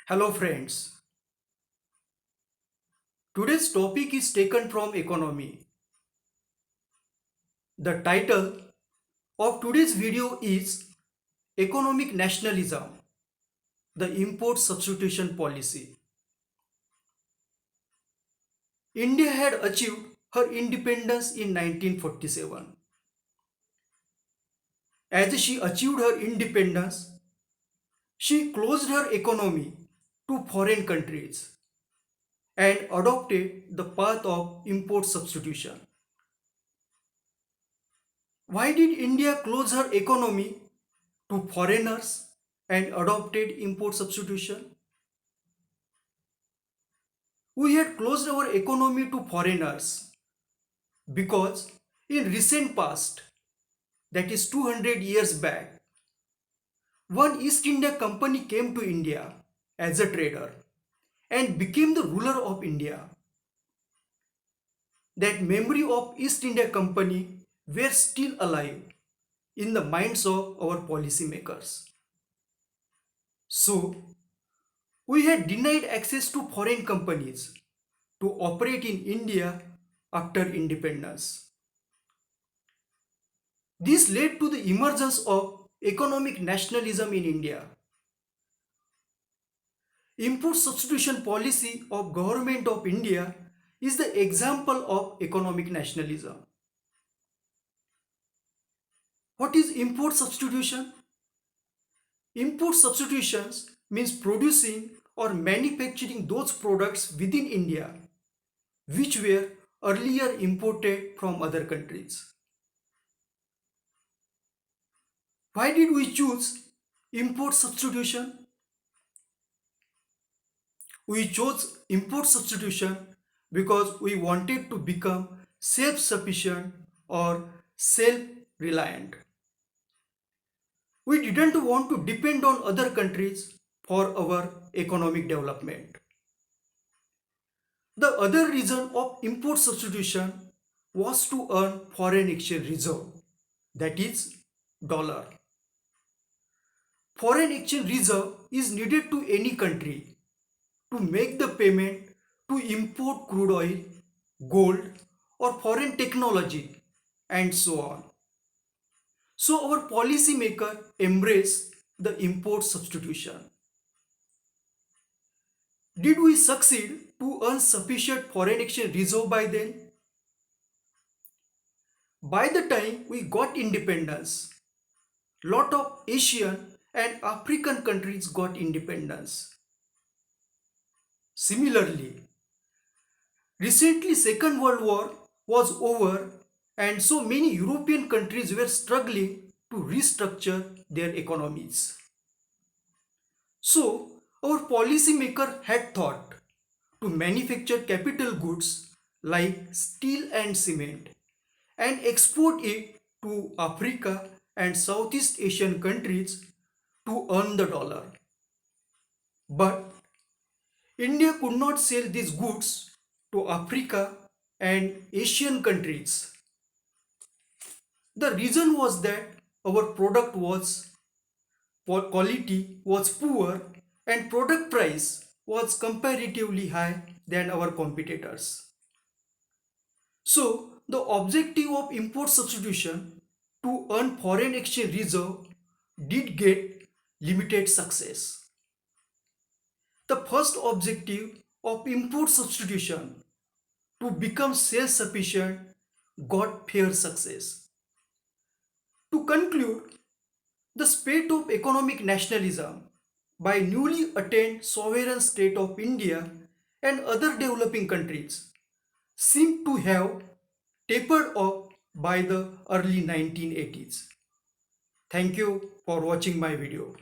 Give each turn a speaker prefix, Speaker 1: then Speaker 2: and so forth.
Speaker 1: Hello friends, today's topic is taken from economy. The title of today's video is Economic Nationalism, the Import Substitution Policy. India had achieved her independence in 1947. As she achieved her independence, she closed her economy to foreign countries and adopted the path of import substitution. Why did India close her economy to foreigners and adopted import substitution? We had closed our economy to foreigners because in recent past, that is 200 years back, one East India Company came to India as a trader and became the ruler of India. That memory of East India Company were still alive in the minds of our policymakers. So, we had denied access to foreign companies to operate in India after independence. This led to the emergence of economic nationalism in India. Import substitution policy of government of India is the example of economic nationalism. What is import substitution? Import substitutions means producing or manufacturing those products within India which were earlier imported from other countries. Why did we choose import substitution? We chose import substitution because we wanted to become self-sufficient or self-reliant. We didn't want to depend on other countries for our economic development. The other reason of import substitution was to earn foreign exchange reserve, that is dollar. Foreign exchange reserve is needed to any country to make the payment to import crude oil, gold or foreign technology and so on. So our policymaker embraced the import substitution. Did we succeed to earn sufficient foreign exchange reserve by then? By the time we got independence, lot of Asian and African countries got independence. Similarly, recently Second World War was over and so many European countries were struggling to restructure their economies. So, our policymaker had thought to manufacture capital goods like steel and cement and export it to Africa and Southeast Asian countries to earn the dollar. But India could not sell these goods to Africa and Asian countries. The reason was that our product was quality was poor and product price was comparatively high than our competitors. So the objective of import substitution to earn foreign exchange reserve did get limited success. The first objective of import substitution to become self-sufficient got fair success. To conclude, the spate of economic nationalism by newly attained sovereign state of India and other developing countries seemed to have tapered off by the early 1980s. Thank you for watching my video.